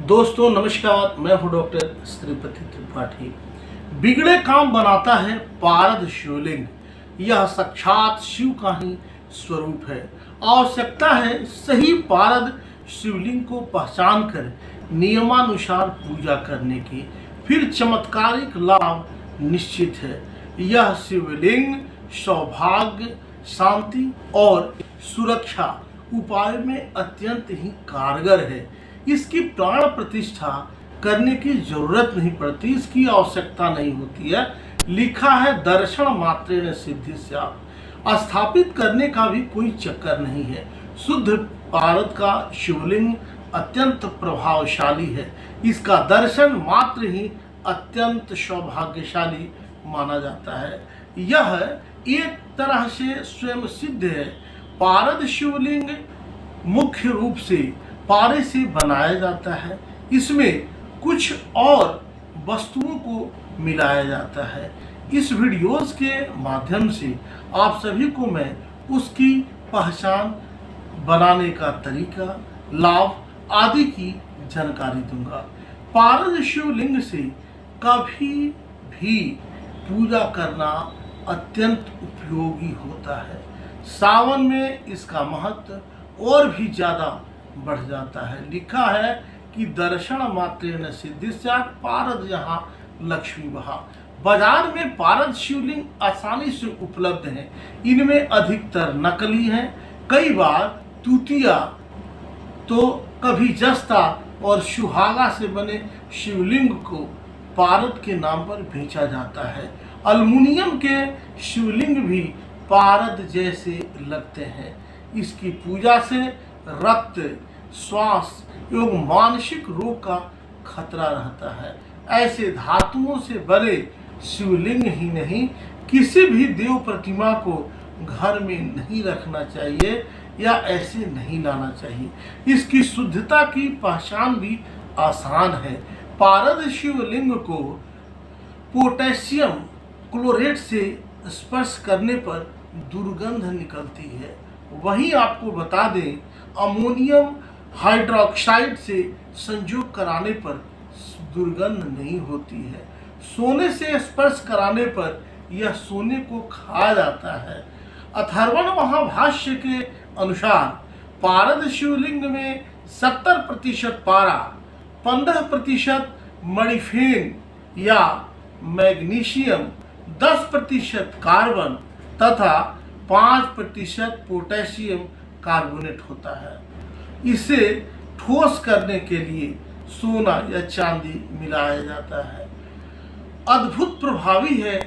दोस्तों नमस्कार, मैं हूं डॉक्टर श्रीपति त्रिपाठी। बिगड़े काम बनाता है पारद शिवलिंग, यह साक्षात शिव का ही स्वरूप है। आवश्यकता है सही पारद शिवलिंग को पहचान कर नियमानुसार पूजा करने की, फिर चमत्कारिक लाभ निश्चित है। यह शिवलिंग सौभाग्य, शांति और सुरक्षा उपाय में अत्यंत ही कारगर है। इसकी प्राण प्रतिष्ठा करने की जरूरत नहीं पड़ती, इसकी आवश्यकता नहीं होती है। लिखा है दर्शन मात्रेण सिद्धि स्यात्। स्थापित करने का भी कोई चक्कर नहीं है। शुद्ध पारद का शिवलिंग अत्यंत प्रभावशाली है। इसका दर्शन मात्र ही अत्यंत सौभाग्यशाली माना जाता है। यह एक तरह से स्वयं सिद्ध है। पारद शिवलिंग मुख्य रूप से पारे से बनाया जाता है। इसमें कुछ और वस्तुओं को मिलाया जाता है। इस वीडियोस के माध्यम से आप सभी को मैं उसकी पहचान, बनाने का तरीका, लाभ आदि की जानकारी दूंगा। पारद शिवलिंग से कभी भी पूजा करना अत्यंत उपयोगी होता है। सावन में इसका महत्व और भी ज़्यादा बढ़ जाता है। लिखा है कि दर्शन मात्रेण सिद्धि स्यात्, पारद यहाँ लक्ष्मी बहा। बाजार में पारद शिवलिंग आसानी से उपलब्ध हैं। इनमें अधिकतर नकली हैं। कई बार तूतिया तो कभी जस्ता और सुहागा से बने शिवलिंग को पारद के नाम पर बेचा जाता है। अल्मुनियम के शिवलिंग भी पारद जैसे लगते हैं। इसकी पूजा से रक्त, श्वास एवं मानसिक रोग का खतरा रहता है। ऐसे धातुओं से बने शिवलिंग ही नहीं, किसी भी देव प्रतिमा को घर में नहीं रखना चाहिए या ऐसे नहीं लाना चाहिए। इसकी शुद्धता की पहचान भी आसान है। पारद शिवलिंग को पोटेशियम क्लोरेट से स्पर्श करने पर दुर्गंध निकलती है। वहीं आपको बता दें, अमोनियम हाइड्रोक्साइड से संयोग कराने पर दुर्गंध नहीं होती है। सोने से स्पर्श कराने पर यह सोने को खा जाता है। अथर्वण महाभाष्य के अनुसार पारद शिवलिंग में 70% पारा, 15% मणिफेन या मैग्नीशियम, 10% कार्बन तथा 5% पोटेशियम कार्बोनेट होता है। इसे ठोस करने के लिए सोना या चांदी मिलाया जाता है। अद्भुत प्रभावी है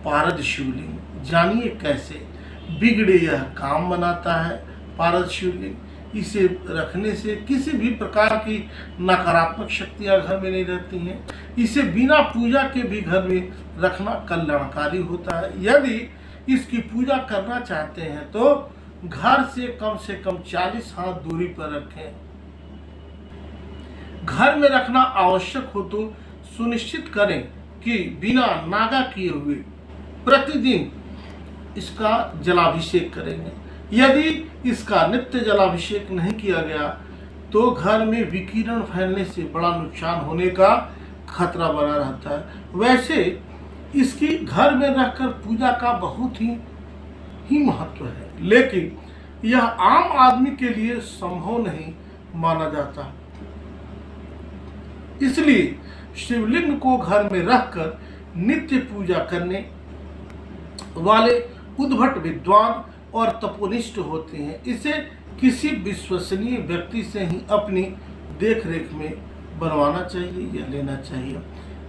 पारद शिवलिंग। जानिए कैसे। बिगड़े यह काम बनाता है पारद शिवलिंग। इसे रखने से किसी भी प्रकार की नकारात्मक शक्तियां घर में नहीं रहती हैं। इसे बिना पूजा के भी घर में रखना कल्याणकारी होता है। यदि इसकी पूजा करना चाहते हैं तो घर से कम 40 हाथ दूरी पर रखें। घर में रखना आवश्यक हो तो सुनिश्चित करें कि बिना नागा किए हुए प्रतिदिन इसका जलाभिषेक करेंगे। यदि इसका नित्य जलाभिषेक नहीं किया गया तो घर में विकिरण फैलने से बड़ा नुकसान होने का खतरा बना रहता है। वैसे इसकी घर में रखकर पूजा का बहुत ही महत्व है, लेकिन यह आम आदमी के लिए संभव नहीं माना जाता। इसलिए शिवलिंग को घर में रखकर नित्य पूजा करने वाले उद्भट विद्वान और तपोनिष्ठ होते हैं। इसे किसी विश्वसनीय व्यक्ति से ही अपनी देखरेख में बनवाना चाहिए या लेना चाहिए।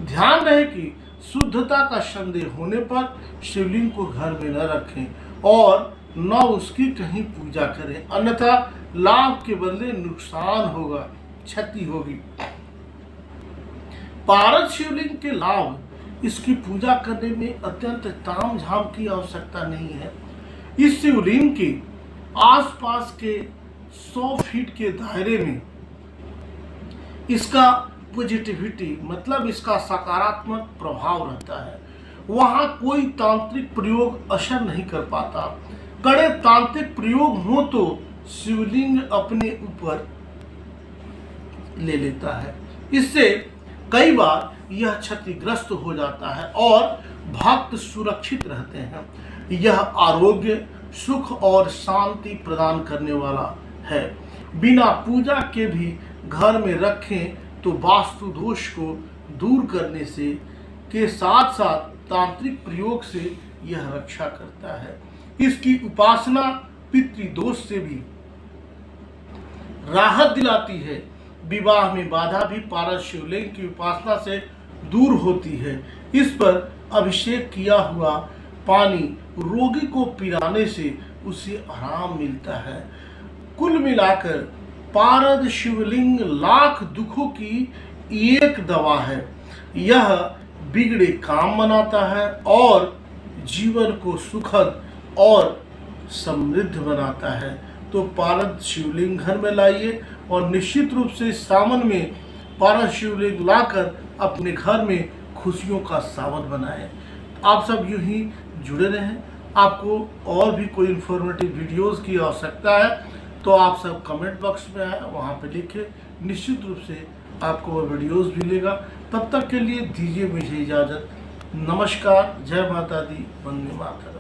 ध्यान रहे कि शुद्धता का संदेह होने पर शिवलिंग को घर में न रखें और न उसकी कहीं पूजा करें, अन्यथा लाभ के बदले नुकसान होगा, क्षति होगी। पारद शिवलिंग के लाभ, इसकी पूजा करने में अत्यंत तामझाम की आवश्यकता नहीं है। इस शिवलिंग के आसपास के 100 फीट के दायरे में इसका पॉजिटिविटी मतलब इसका सकारात्मक प्रभाव रहता है। वहाँ कोई तांत्रिक प्रयोग असर नहीं कर पाता। कड़े तांत्रिक प्रयोग हो तो शिवलिंग अपने ऊपर ले लेता है। इससे कई बार यह क्षतिग्रस्त हो जाता है और भक्त सुरक्षित रहते हैं। यह आरोग्य, सुख और शांति प्रदान करने वाला है। बिना पूजा के भी घर में रखें तो वास्तु दोष को दूर करने से के साथ साथ तांत्रिक प्रयोग से यह रक्षा करता है। इसकी उपासना पितृदोष से भी राहत दिलाती है। विवाह में बाधा भी पारद शिवलिंग की उपासना से दूर होती है। इस पर अभिषेक किया हुआ पानी रोगी को पिलाने से उसे आराम मिलता है। कुल मिलाकर पारद शिवलिंग लाख दुखों की एक दवा है। यह बिगड़े काम बनाता है और जीवन को सुखद और समृद्ध बनाता है। तो पारद शिवलिंग घर में लाइए और निश्चित रूप से सावन में पारद शिवलिंग लाकर अपने घर में खुशियों का सावन बनाएं। आप सब यूं ही जुड़े रहें। आपको और भी कोई इन्फॉर्मेटिव वीडियोस की आवश्यकता है तो आप सब कमेंट बॉक्स में आए, वहाँ पे लिखें। निश्चित रूप से आपको वो वीडियोस मिलेगा। तब तक के लिए दीजिए मुझे इजाज़त। नमस्कार, जय माता दी, वंदे मातरम।